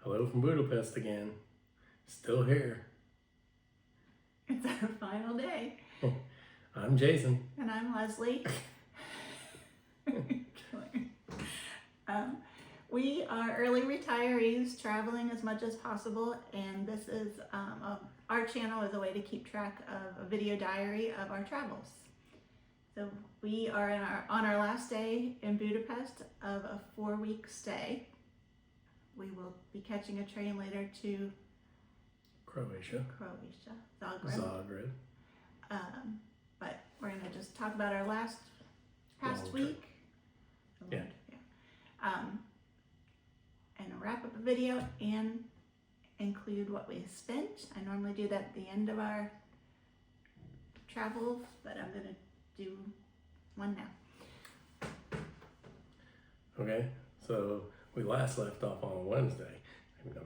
Hello from Budapest again. Still here. It's our final day. I'm Jason. And I'm Leslie. We are early retirees traveling as much as possible, and this is our channel is a way to keep track of a video diary of our travels. So we are on our last day in Budapest of a 4-week stay. We will be catching a train later to Croatia. Zagreb. But we're going to just talk about our past week. Yeah. And wrap up a video and include what we spent. I normally do that at the end of our travels, but I'm going to do one now. Okay, so we last left off on Wednesday.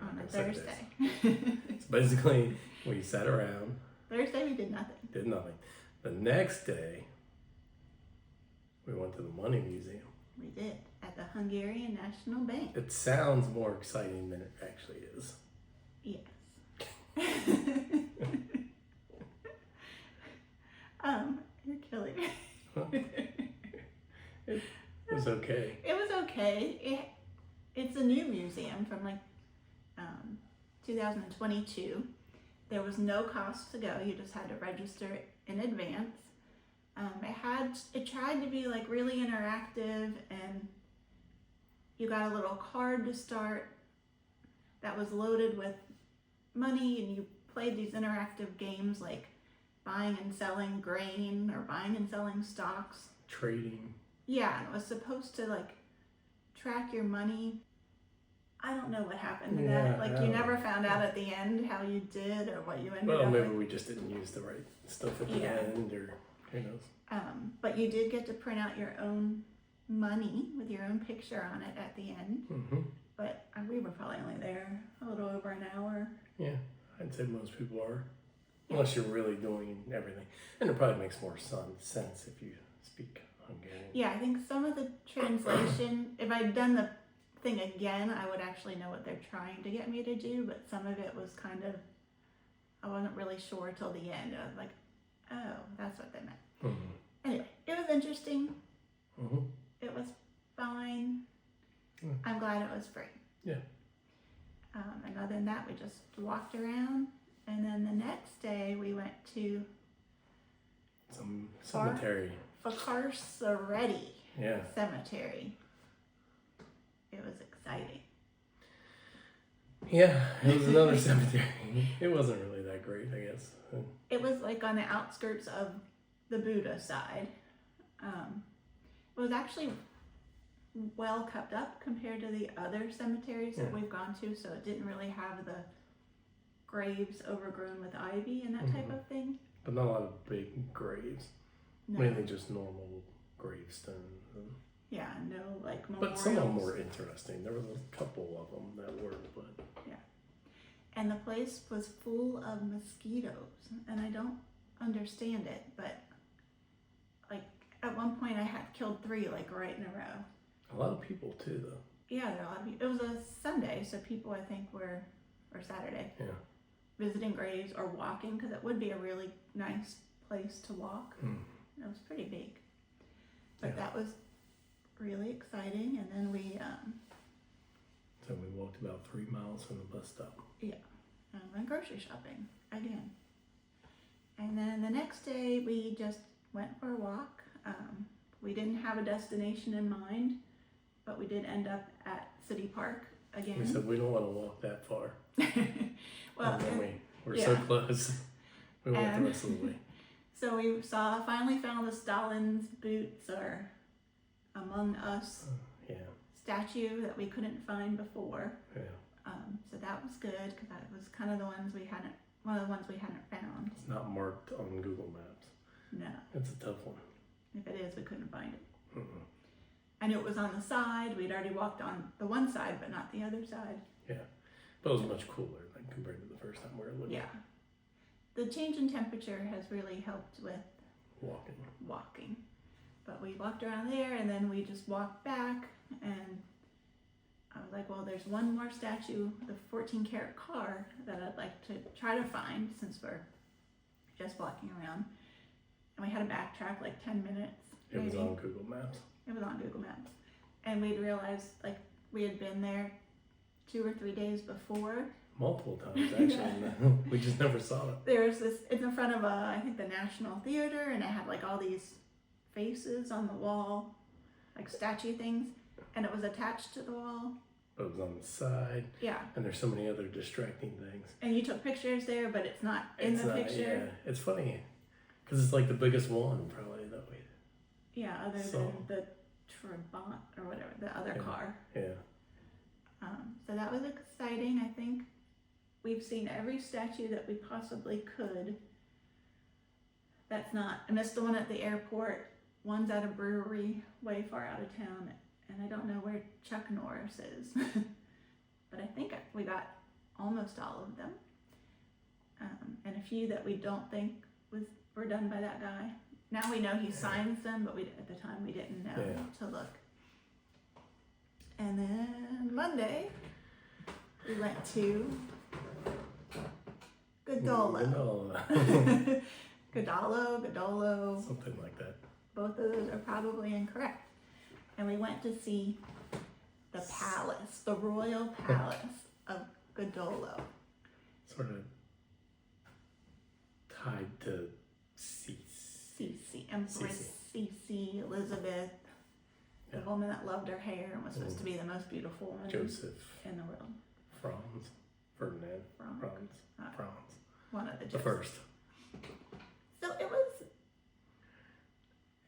On a Thursday. So basically, we sat around. Thursday we did nothing. Did nothing. The next day, we went to the Money Museum. We did, at the Hungarian National Bank. It sounds more exciting than it actually is. Yes. You're killing me. It was okay. It was okay. It's a new museum from 2022. There was no cost to go. You just had to register in advance. It tried to be really interactive, and you got a little card to start that was loaded with money, and you played these interactive games like buying and selling grain or buying and selling stocks. Trading. Yeah, and it was supposed to track your money. I don't know what happened to that. You never found out at the end how you did or what you ended up with. Well, maybe we just didn't use the right stuff at the end, or who knows. But you did get to print out your own money with your own picture on it at the end. Mm-hmm. But we were probably only there a little over an hour. Yeah, I'd say most people are. Unless you're really doing everything. And it probably makes more sense if you speak Hungarian. Yeah, I think some of the translation, if I'd done the thing again, I would actually know what they're trying to get me to do, but some of it was I wasn't really sure till the end. I was like, oh, that's what they meant. Mm-hmm. Anyway, it was interesting. Mm-hmm. It was fine. Yeah. I'm glad it was free. Yeah. And other than that, we just walked around, and then the next day we went to some cemetery. Fakarsareddy Yeah. Cemetery. It was exciting. Yeah, it was another cemetery. It wasn't really that great, I guess. It was on the outskirts of the Buda side. It was actually well kept up compared to the other cemeteries that we've gone to, so it didn't really have the graves overgrown with ivy and that type of thing. But not a lot of big graves. No. Mainly just normal gravestones. Yeah, no memorials. But some of them were interesting. There was a couple of them that were, but... Yeah. And the place was full of mosquitoes, and I don't understand it, but at one point I had killed 3 right in a row. A lot of people too, though. Yeah, there are a lot of people. It was a Sunday, so people I think or Saturday. Yeah. Visiting graves or walking, because it would be a really nice place to walk. It was pretty big. But that was really exciting, and then we So we walked about 3 miles from the bus stop. Yeah, went grocery shopping again. And then the next day we just went for a walk. We didn't have a destination in mind, but we did end up at City Park again. We said we don't want to walk that far. Well, and then we were so close. We walked the rest of the way. So we finally found the Stalin's boots or Among Us statue that we couldn't find before. Yeah. So that was good, because that was kind of one of the ones we hadn't found. It's not marked on Google Maps. No. It's a tough one. If it is, we couldn't find it. Mm-mm. I knew it was on the side. We'd already walked on the one side, but not the other side. Yeah. But it was much cooler compared to the first time we were looking. Yeah. The change in temperature has really helped with walking. But we walked around there, and then we just walked back, and I was like, well, there's one more statue, the 14 karat car, that I'd like to try to find since we're just walking around. And we had to backtrack like 10 minutes. It was on Google Maps. It was on Google Maps. And we'd realized like we had been there 2 or 3 days before. Multiple times, actually. Yeah. We just never saw it. There was this, it's in front of I think the National Theater, and it had like all these faces on the wall, like statue things, and it was attached to the wall. But it was on the side. Yeah. And there's so many other distracting things. And you took pictures there, but it's not in the picture. Yeah, it's funny, because it's like the biggest one, probably, that way. Yeah, other than the Trabant or whatever, the other car. Yeah. So that was exciting. I think we've seen every statue that we possibly could. That's not, I missed the one at the airport. One's at a brewery way far out of town, and I don't know where Chuck Norris is. But I think we got almost all of them. And a few that we don't think were done by that guy. Now we know he signs them, but at the time we didn't know to look. And then Monday, we went to Godolo. Godolo. Something like that. Both of those are probably incorrect. And we went to see the palace, the royal palace of Godolo. Sort of tied to Sisi, Empress Sisi, Elizabeth, the woman that loved her hair and was supposed to be the most beautiful woman Joseph in the world. Ferdinand. Franz. One of the The first. So it was.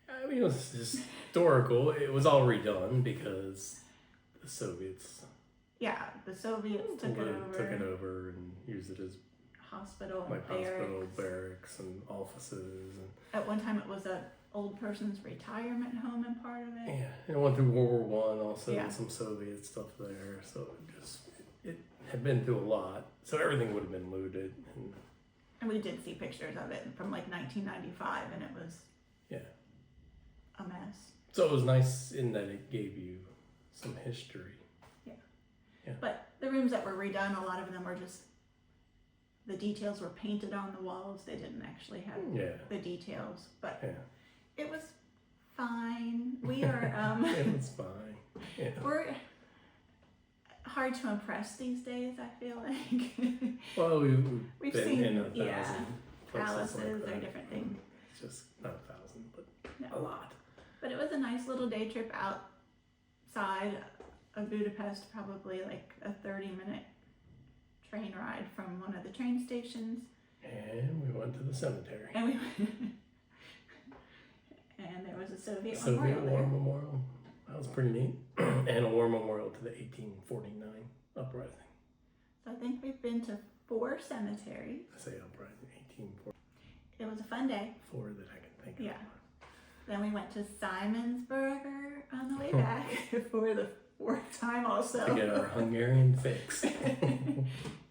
I mean, it was historical. It was all redone because the Soviets. Yeah, the Soviets took it over and used it as hospital, barracks, and offices. And at one time, it was a old person's retirement home and part of it. Yeah, and it went through World War I also, and some Soviet stuff there. So it had been through a lot. So everything would have been looted. And we did see pictures of it from like 1995, and it was a mess. So it was nice in that it gave you some history. Yeah. But the rooms that were redone, a lot of them were just, the details were painted on the walls. They didn't actually have the details, but it was fine. We are, it was fine. Yeah. We're hard to impress these days, I feel like. Well, we've been seen in 1,000 palaces like or different things. It's just not 1,000, but a lot. But it was a nice little day trip outside of Budapest, probably like a 30-minute train ride from one of the train stations. And we went to the cemetery. And there was a Soviet War Memorial. That was pretty neat. And a war memorial to the 1849 uprising. So I think we've been to 4 cemeteries. I say uprising, 1840. It was a fun day. 4 that I can think of. Yeah. Then we went to Simon's Burger on the way back for the 4th time also. To get our Hungarian fix.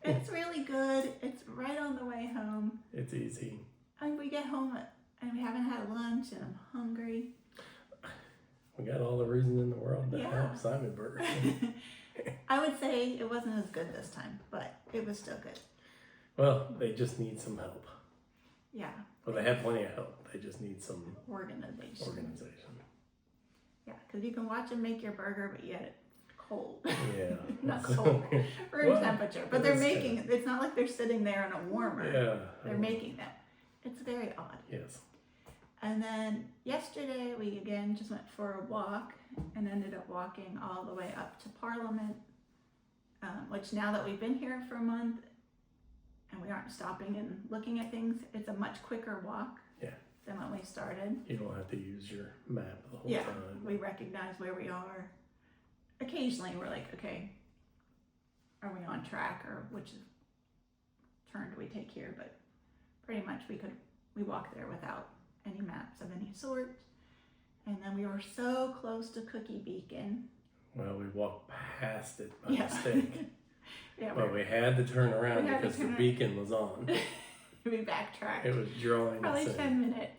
It's really good. It's right on the way home. It's easy. And we get home and we haven't had lunch and I'm hungry. We got all the reason in the world to have Simon Burger. I would say it wasn't as good this time, but it was still good. Well, they just need some help. Yeah. Well, they have plenty of help. They just need some organization. Yeah, because you can watch them make your burger, but yet it's cold. Yeah. Not cold. Room temperature. But they're making it. It's not like they're sitting there in a warmer. Yeah. They're making them. It's very odd. Yes. And then yesterday we again just went for a walk and ended up walking all the way up to Parliament, which now that we've been here for a month and we aren't stopping and looking at things, it's a much quicker walk than when we started. You don't have to use your map the whole time. We recognize where we are. Occasionally we're like, okay, are we on track, or which turn do we take here? But pretty much we walked there without any maps of any sort. And then we were so close to Cookie Beacon. Well, we walked past it by mistake. But we had to turn around because the beacon was on. We backtracked. It was drawing probably us in. 10 minutes.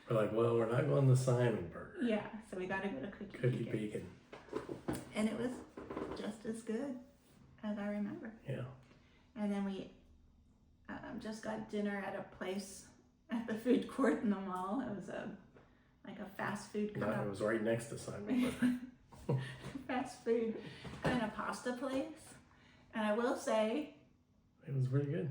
We're like, well, we're not going to Simon Burger. Yeah, so we got to go to Cookie Beacon. And it was just as good as I remember. Yeah. And then we just got dinner at a place at the food court in the mall. It was like a fast food kind No, it of was right next to Simon. fast food kind of pasta place. And I will say, It was really good.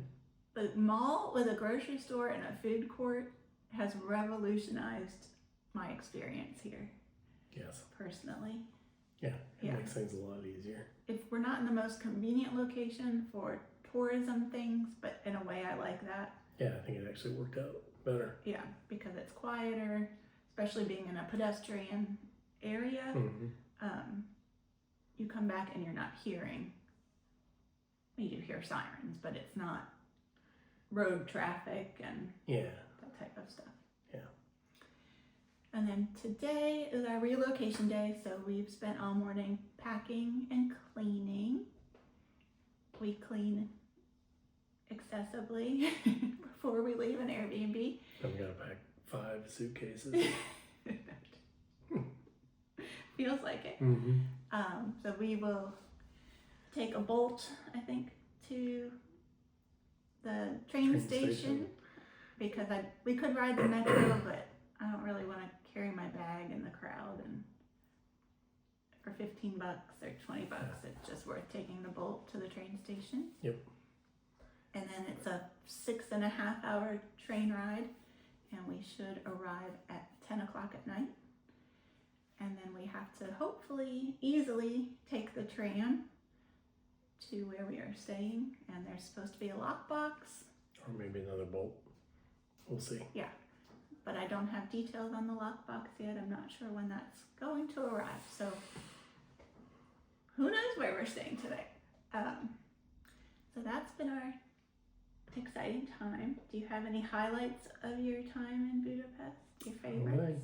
the mall with a grocery store and a food court has revolutionized my experience here, Yes. personally. Yeah. It Yeah. makes things a lot easier. If we're not in the most convenient location for tourism things, but in a way I like that. Yeah, I think it actually worked out better. Yeah, because it's quieter, especially being in a pedestrian area. Mm-hmm. You come back and you're not hearing, you do hear sirens, but it's not road traffic and Yeah. that type of stuff. Yeah. And then today is our relocation day, so we've spent all morning packing and cleaning. We clean excessively before we leave an Airbnb. Then we gotta pack 5 suitcases. Feels like it. Mm-hmm. So we will take a Bolt, I think, to the train station because we could ride the metro, but I don't really want to carry my bag in the crowd, and for $15 or $20, it's just worth taking the Bolt to the train station. Yep. And then it's a 6.5 hour train ride, and we should arrive at 10 o'clock at night. And then we have to hopefully easily take the tram to where we are staying, and there's supposed to be a lockbox, Or maybe another bolt. We'll see. but I don't have details on the lockbox yet. I'm not sure when that's going to arrive, so who knows where we're staying today. So that's been our exciting time. Do you have any highlights of your time in Budapest? Your favorites?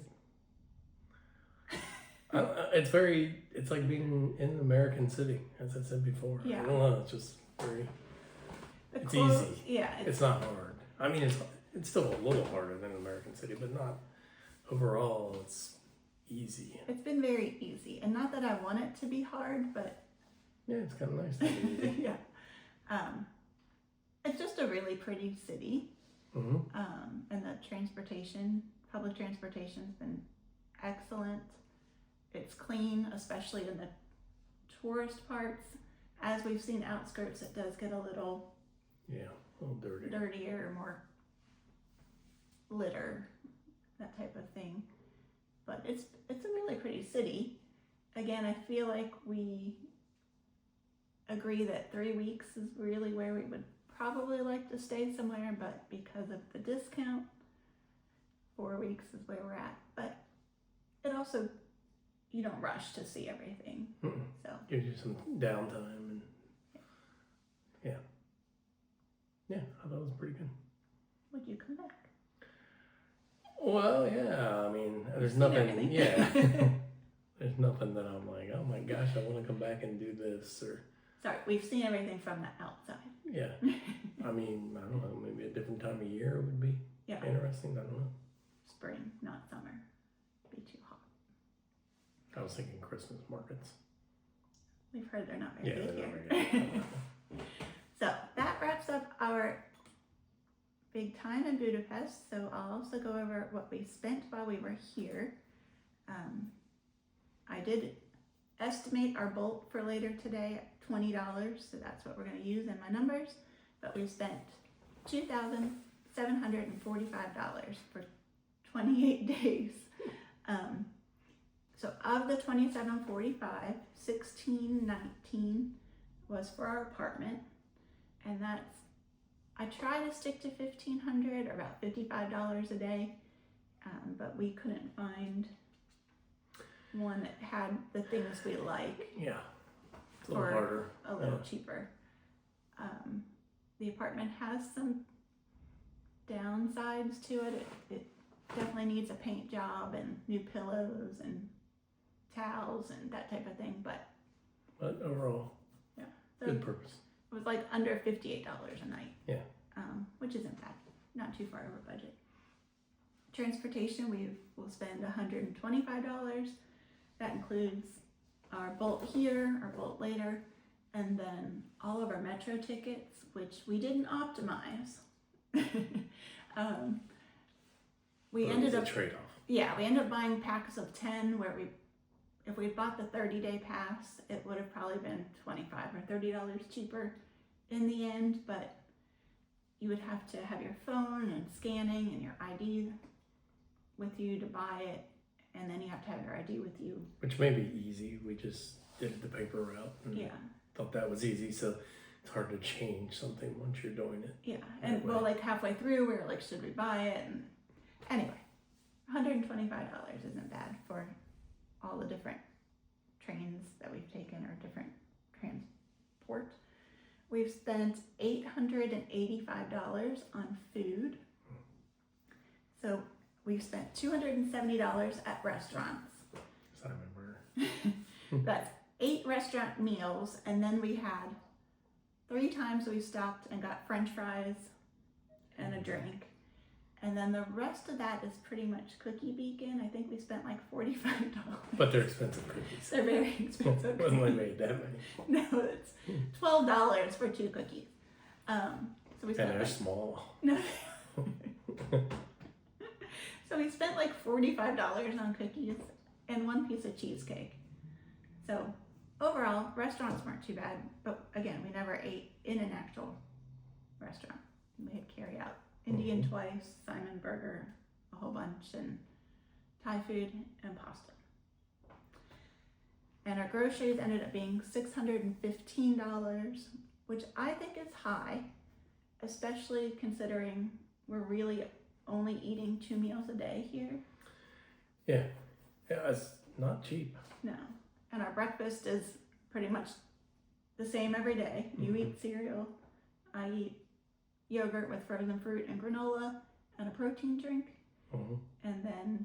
It's like being in an American city, as I said before. Yeah. I don't know, it's just very, The it's clothes- easy. Yeah, It's not hard. I mean, it's still a little harder than an American city, but not overall, it's easy. it's been very easy, and not that I want it to be hard, but Yeah, it's kind of nice to be easy. yeah. It's just a really pretty city, Mm-hmm. and the public transportation's been excellent. It's clean, especially in the tourist parts. As we've seen outskirts, it does get a little Yeah, a little dirty. dirtier or more litter, that type of thing. But it's a really pretty city. Again, I feel like we agree that 3 weeks is really where we would probably like to stay somewhere, but because of the discount, 4 weeks is where we're at. But it also, you don't rush to see everything, Mm-mm. so. Gives you some downtime and yeah, I thought it was pretty good. Would you come back? Well, yeah, I mean, there's Seen nothing, everything. yeah. There's nothing that I'm like, oh my gosh, I want to come back and do this, or, Sorry, we've seen everything from the outside. yeah. I mean, I don't know, maybe a different time of year would be Yeah, interesting, I don't know. spring, not summer. Be too hot. I was thinking Christmas markets. We've heard they're not Yeah, very they're big not here. very good. So that wraps up our big time in Budapest. So I'll also go over what we spent while we were here. I did estimate our Bolt for later today at $20, so that's what we're going to use in my numbers. But we spent $2,745 for 28 days. So of the $2,745, $1,619 was for our apartment, and that's, I try to stick to $1,500 or about $55 a day, but we couldn't find one that had the things we like Yeah, it's a little For- harder. a little Yeah. cheaper. The apartment has some downsides to it. It definitely needs a paint job and new pillows and towels and that type of thing, but But overall, so good purpose. it was like under $58 a night. Yeah. Which isn't bad. Not too far over budget. Transportation, we'll spend $125. That includes our Bolt here, our Bolt later, and then all of our Metro tickets, which we didn't optimize. We ended up trade-off. Yeah, we ended up buying packs of 10 where if we bought the 30-day pass, it would have probably been $25 or $30 cheaper in the end, but you would have to have your phone and scanning and your ID with you to buy it, and then you have to have your ID with you. Which may be easy. We just did the paper route and thought that was easy, so it's hard to change something once you're doing it. Yeah, and well, like halfway through, we were like, should we buy it? And anyway, $125 isn't bad for all the different trains that we've taken or different transport. We've spent $885 on food. So we've spent $270 at restaurants. I remember. That's 8 restaurant meals, and then we had 3 times we stopped and got French fries and a drink. And then the rest of that is pretty much cookie beacon. I think we spent like $45. But they're expensive cookies. They're very expensive. Wasn't like made that many. No, it's $12 for 2 cookies. So we spent And they're like, small. no. So we spent like $45 on cookies and 1 piece of cheesecake. So overall, restaurants weren't too bad. But again, we never ate in an actual restaurant. We had carry out. Indian twice, Simon Burger, a whole bunch, and Thai food and pasta. And our groceries ended up being $615, which I think is high, especially considering we're really only eating 2 meals a day here. Yeah, it's not cheap. No. And our breakfast is pretty much the same every day. You eat cereal, I eat yogurt with frozen fruit and granola and a protein drink. And then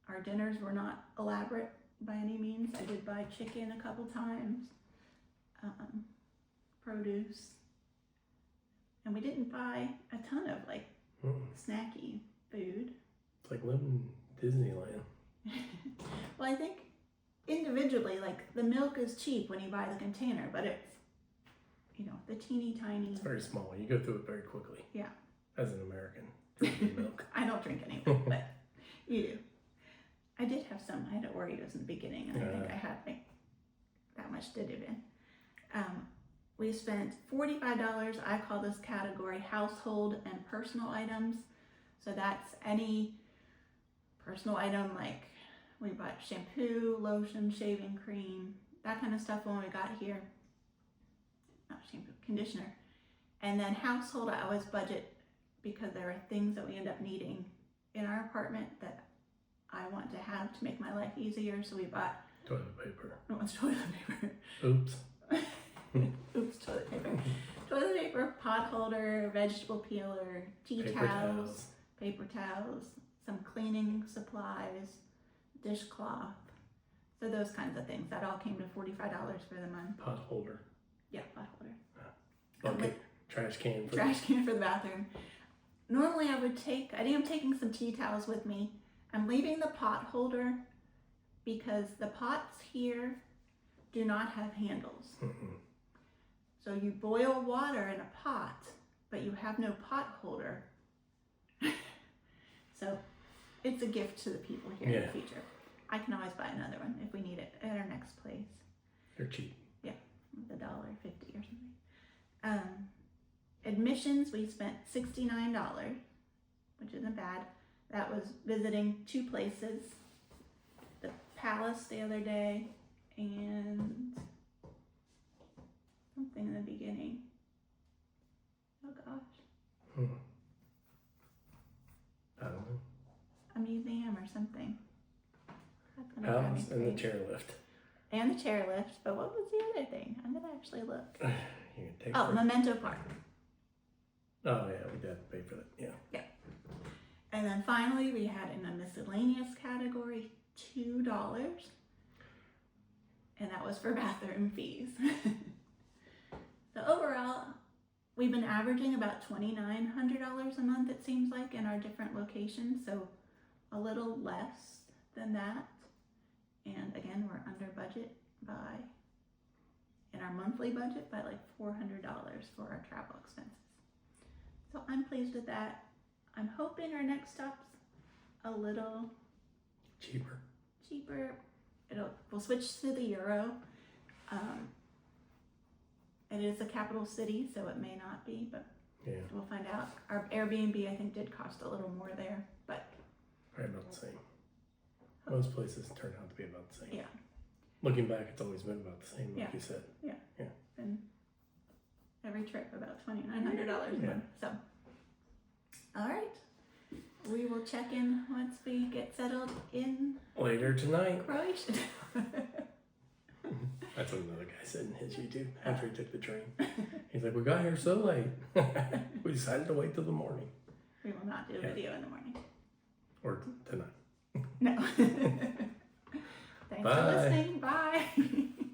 our dinners were not elaborate by any means. I did buy chicken a couple times, produce, and we didn't buy a ton of like snacky food. It's like living in Disneyland. Well, I think individually, like the milk is cheap when you buy the container, but it's, you know, the teeny tiny. It's very small. You go through it very quickly. Yeah. As an American, drinking milk. I don't drink anyway, but you do. I did have some. I had Oreos in the beginning, and I think I had like that much to dip in. We spent $45. I call this category household and personal items. So that's any personal item, like we bought shampoo, lotion, shaving cream, that kind of stuff when we got here. Not shampoo, conditioner. And then household, I always budget because there are things that we end up needing in our apartment that I want to have to make my life easier. So we bought Toilet paper. no one's toilet paper. Oops. Oops, toilet paper. Toilet paper, pot holder, vegetable peeler, tea Paper towels, paper towels, some cleaning supplies, dishcloth. So those kinds of things. That all came to $45 for the month. Pot holder. Yeah, pot holder. Bucket. Trash can. Trash can for the bathroom. Normally I think I'm taking some tea towels with me. I'm leaving the pot holder because the pots here do not have handles. So you boil water in a pot, but you have no pot holder. So it's a gift to the people here in the future. I can always buy another one if we need it at our next place. They're cheap. Yeah, $1.50 or something. Admissions, we spent $69, which isn't bad. That was visiting 2 places, the Palace the other day and something in the beginning. Oh gosh. I don't know. A museum or something. That's gonna drive me Palace and the crazy. chairlift. And the chairlift, but what was the other thing? I'm gonna actually look. You can take Oh, Memento Park. Oh yeah, we did pay for that. Yeah. And then finally, we had in a miscellaneous category $2, and that was for bathroom fees. So overall, we've been averaging about $2,900 a month, it seems like, in our different locations, so a little less than that And again, we're under budget in our monthly budget by like $400 for our travel expenses. So I'm pleased with that. I'm hoping our next stop's a little Cheaper. We'll switch to the euro. It is a capital city, so it may not be, but Yeah. we'll find out. Our Airbnb, I think, did cost a little more there, but Probably about the same. Most places turn out to be about the same. yeah. Looking back, it's always been about the same, like Yeah. you said. And every trip about $2,900 Yeah. more. So, all right. We will check in once we get settled in Later tonight. Croatia. That's what another guy said in his YouTube after he took the train. He's like, we got here so late. We decided to wait till the morning. We will not do a video in the morning. Or tonight. No. Thanks for Bye. listening. Bye.